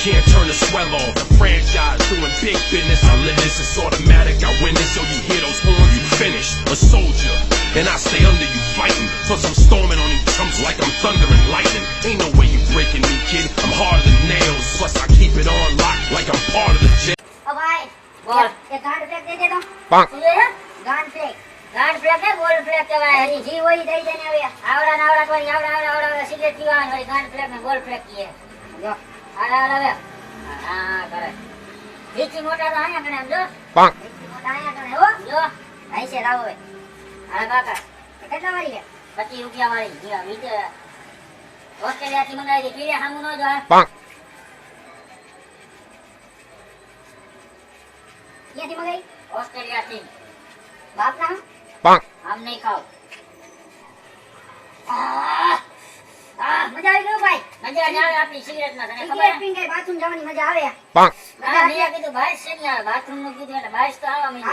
can't turn the swell off. The franchise doing big business. I live this, it's automatic. I win this, so you hear those horns, you finished. A soldier, and I stay under you fighting. Plus I'm storming on these chumps like I'm thunder and lightning. Ain't no way you breaking me, kid. I'm harder than nails. Plus I keep it on lock like I'm part of the jail. Oh भाई, ये गांड flake दे दे तो। गांड flake ने गोल flake के भाई हरी जी वही दे देने अभी। आवड़ा नावड़ा कोई आवड़ा सिगरेट पीवा वाली गांड फ्लेक में गोल फ्लेक की है। जो आला वे। हां करे। बीच मोटा तो आया कने जो। मोटा आया कने हो जो। ऐसे लाओ वे। अरे बाका કેટલા વાળી છે 25 રૂપિયા વાળી જી વીજ ઓસ્ટ્રેલિયા થી મંગાવી દી પીરે હામુ નો જો ક્યાંથી મંગાવી ઓસ્ટ્રેલિયા થી બાપ ના આમ નહીં ખાઓ મજા આવી ગયો ભાઈ મજા આવે આપણી સિગરેટ માં તને ખબર સિગરેટ પીને બાથરૂમ જવાની મજા આવે મજા મેં કીધું ભાઈ છે ને બાથરૂમ નું કીધું એટલે ભાઈ તો આવા મી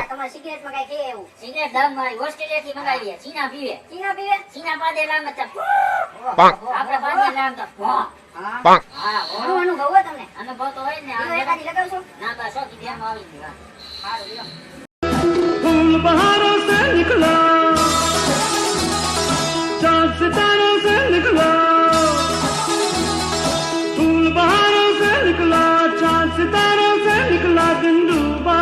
તમારે સિગરેટ માં કઈ કે એવું સિગરેટ દમ મારી ઓસ્ટ્રેલિયા થી મંગાવી છે ચીના પીવે ચીના પાદે લામ તો આપણે પાદે લામ તો હા ઓનો અનુભવ હો તમને અનુભવ તો હોય ને આ એકાદી લગાવશો ના બસ સો કી ધ્યાન આવી ગયું સારું લ્યો फूल बहारों से निकला चांद सितारों से निकला फूल बहारों से निकला चांद सितारों से निकला दिन डूबा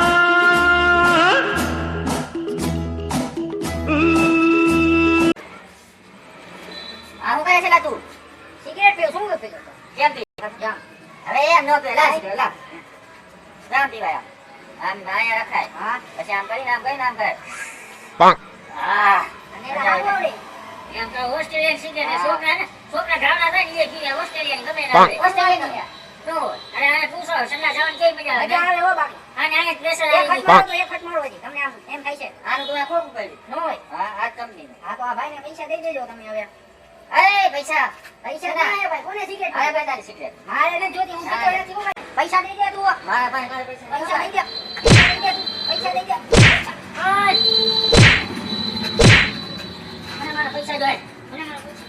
આવું કરે છે લા તું સિગરેટ પીઓ શું પીતો કેમ પી જામ હવે એમ નો પેલા લા જામ પીવાયા આમ નાયા રખાય હા પછી આમ કરીને આમ કરે હા અને આવડે એમ તો ઓસ્ટ્રેલિયન સિગરેટ છોકરા ગામના થાય ને એ પીવે ઓસ્ટ્રેલિયન ગમે ના આવે ઓસ્ટ્રેલિયન તો અરે આને પૂછો સંગા જવાનું કેવી મજા આવે હો બાકી આને આને પ્રેશર આવી ગયું એક ફટ મારવો છે તમને આમ એમ થાય છે આનું તો ખોખું પડ્યું ન હોય હા આ કંપની હા તો આ ભાઈને પૈસા દઈ દેજો તમે હવે એ પૈસા ના આયા ભાઈ કોને સિગરેટ આયા ભાઈ તારી સિગરેટ મારે ને જોતી હું તો નથી ભાઈ પૈસા દઈ દે તું મારા ભાઈ તારે પૈસા દઈ દે પૈસા દઈ દે આય મને મારા પૈસા દે મને મારા પૈસા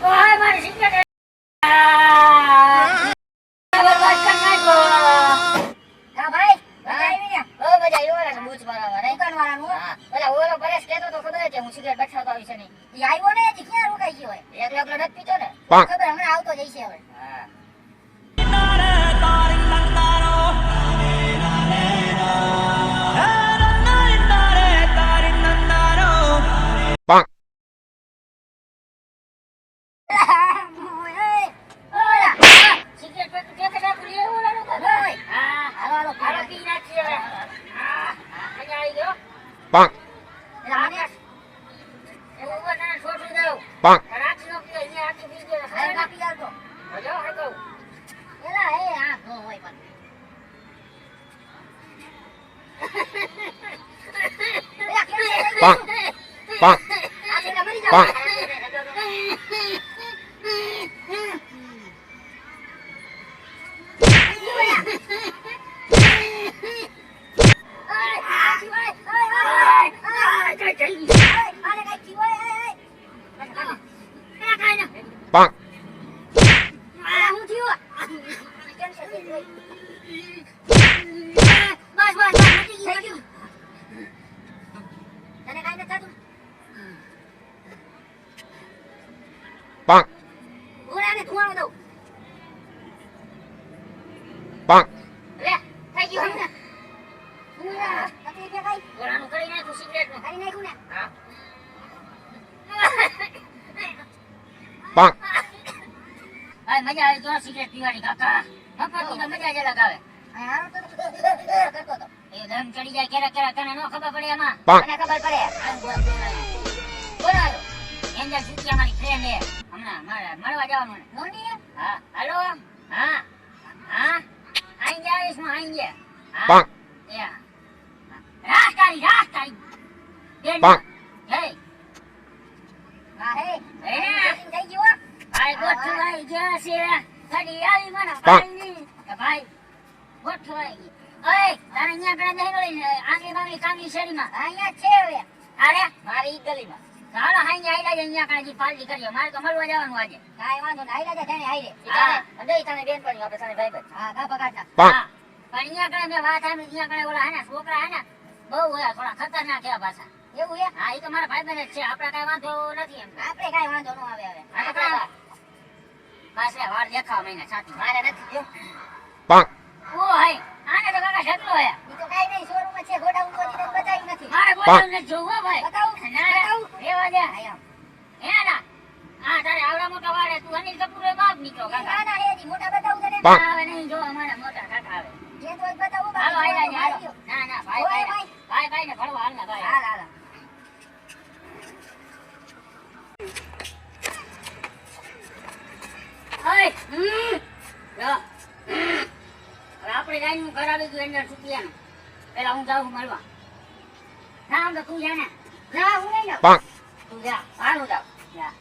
ઓય મારી સિગરેટ હા ભાઈ આવી ને ઓ મજા આવ્યો ને બૂચ મારવા નહીં દુકાનવાળાનું પેલા ઓલો પરેશ કહેતો તો ખબર છે હું સિગરેટ બચાવતો આવી છે નહીં ઈ આવ્યો ને હજી ક્યાં રોકાઈ ગયો હોય એકલો નથી પીતો ને ખબર હમણાં આવતો જઈશે હવે હા મજા આવે તો સિગરેટ પીવાની કાકા મફતની તો મજા જ લગાવે હારો તો કરતો તો એ દમ ચડી જાય કેરા તને નો ખબર પડે એમાં મને ખબર પડે કોણ આવ્યો એન્જલ સુતિયા મારી ફ્રેન્ડ હે હમણાં મળવા જવાનું મોની હા હાલો હા હા આઈ જાવીશ હું આઈ ગયા Bonk. Yeah. Raskari. Hey. Hey. Hey. થઈ ગયો. ભાઈ ગોઠવાઈ ગયા છે. ગાડી આવી મને ભાઈ ની. ભાઈ ગોઠવાઈ ગઈ. ઓય, તારે અહીંયા કણે જઈને આગલી બાગલી કાંગલી શેરીમાં. અહીંયા છે હવે. અરે, મારી ઈ ગલીમાં. ચાલો હાઈ આઈલા અહીંયા કણે જી પાર્ટી કરીએ. મારે તો મળવા જવાનું આજે. કાઈ વાંધો નહીં. આઈલા જાને આઈલે. હા, અંદે તને બેન પડી આપણે સાને ભાઈ ભાઈ. હા, ગા પગાડતા. હા. પણ અહીંયા કણે મેં વાત આવી અહીંયા કણે ઓલા હે ને છોકરા હે ને બહુ હોય થોડા ખતરનાક છે પાછા એવું હે હા ઈ તો મારા ભાઈબંધ જ છે આપણે કાઈ વાંધો નથી એમ આપણે કાઈ વાંધો ન આવે હવે આપણે પાછે વાળ દેખાવ મહિને સાથી મારે નથી જો Bonk. ઓ હાય આને તો કાકા ઢગલો હે ઈ તો કાઈ નહીં શોરૂમ માં છે ગોડાઉન તો દીને બતાવ્યું નથી મારે ગોડાઉન ને જોવો ભાઈ બતાવું ના રેવા દે આયા હે ના હા તારે આવડા મોટા વાળે તું અનિલ કપૂર બાપ નીકળો કાકા ના રે જી મોટા બતાવું તને Bonk. આવે નહીં જો અમારા મોટા કાકા આવે જે તો બતાવું હાલો આઈ જાય હાલો. ના ના ભાઈ ને ભરવા હાલ ના ભાઈ હાલ હાલ ઓય લો હવે આપણે જાઈનું ઘર આવી ગયું અંદર સુતિયાનું પેલા હું જાઉં મળવા ના આમ તો તું જા ને જા હું નહીં જાઉં Bonk. તું જા હાલ હું જાઉં જા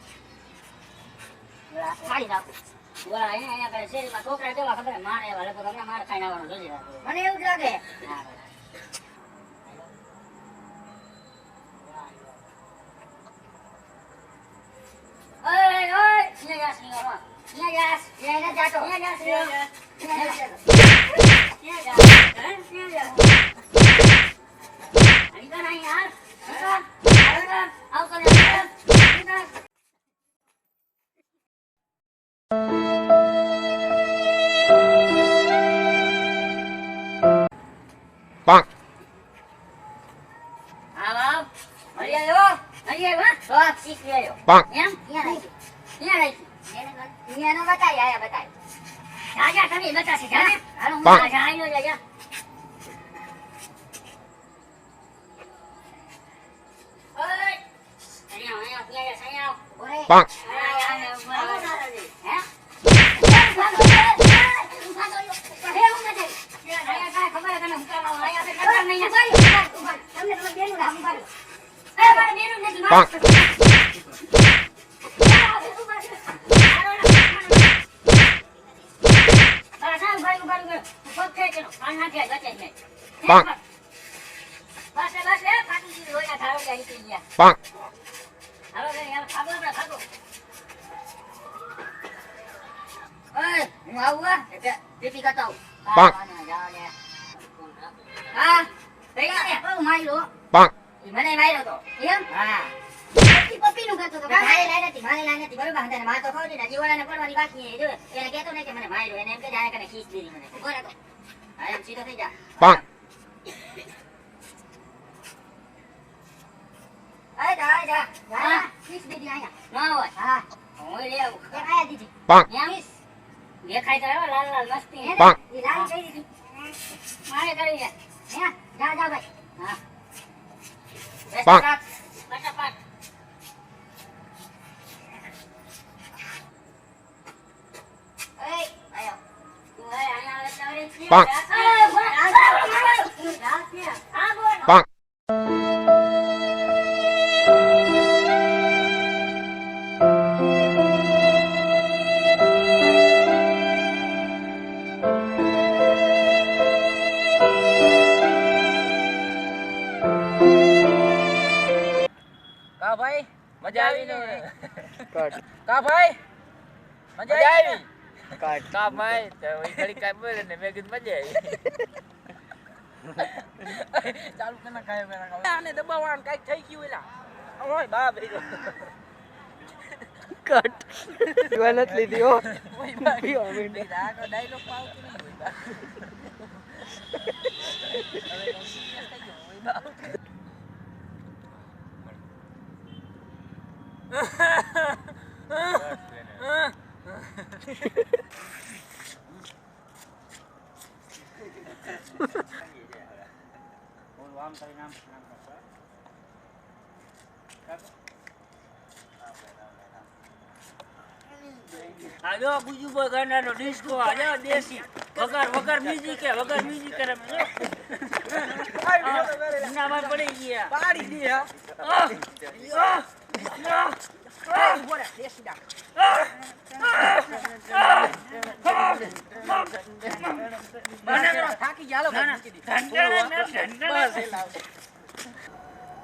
બોલા ખાલી રાખું બોલા અહીંયા કરે શેરીમાં છોકરા જેવા ખબર હે, મારે એવા લગભગ હમણાં માર ખાઈને આવવાનું જોજે રાખું મને એવું જ લાગે હા ઓય ઓય અહીંયા જાસ અહીંયા જાસ એને જાતો અહીંયા જાસ Bonk. Bonk. એનો બતાય આયા બતાય ઓરે Bonk. Bonk. Bonk. Bonk. હું આવું પીપી કરતા આવું Bonk. હા થઈ ગયા ને બહુ માર્યો Bonk. ઈ મને માર્યો તો એમ હા પપ્પી નું કરતો તો મારે લાઈ નથી બરોબર તને માર તો ખબર ને જીવાળાને પડવાની બાકી છે જો એને કહેતો નહીં કે મને માર્યો એને એમ કે જાણે કને ખીચ દીધી મને ઉભો રહેતો હા એમ સીધો થઈ જા Bonk. આય જા હા. કિસ દીધી આયા ના હોય હા હું લઈ આવું એક આયા દીધી Bonk. એમ દેખાય તો આવ્યો લાલ લાલ મસ્તી એને Bonk. ઈ લાલ કઈ દીધી મારે કરી છે હે જા જા ભાઈ હા Bonk. ફટાફટ એય આયો તું હે અહીંયા આવે તારે Bonk. હા બોલ Bonk. કા ભાઈ મજા આવી ને કા ભાઈ મજા આવી કા ભાઈ તો એ ઘડી કાઈ બોલે ને મેં કીધું મજા આવી ચાલુ કના કાય આને દબાવવાનું કાઈ થઈ ગયું એલા ઓય બા બેજો કટ ગલત લીધી હો ઓય બા આ કો ડાયલોગ આવતો નહીં ઓય બા હવે સિરિયસ થઈ ગયો ઓય બા આ જો ગુજુભાઈ ગાંડાનો ડિસ્કો આ જો દેશી વગર મ્યુઝિક રમે જો નામાં પડી ગયા પાડી દે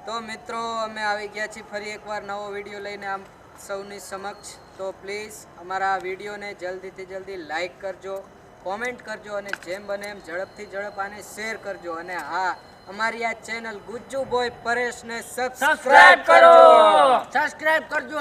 તો મિત્રો અમે આવી ગયા છીએ ફરી એકવાર નવો વિડીયો લઈને આમ સૌની સમક્ષ. તો પ્લીઝ અમારા વિડીયોને જલ્દીથી જલ્દી લાઈક કરજો, કોમેન્ટ કરજો અને જેમ બને એમ ઝડપથી ઝડપ આને શેર કરજો. અને હા, અમારી આ ચેનલ ગુજ્જુ બોય પરેશને સબસ્ક્રાઇબ કરો. સબસ્ક્રાઇબ કરજો.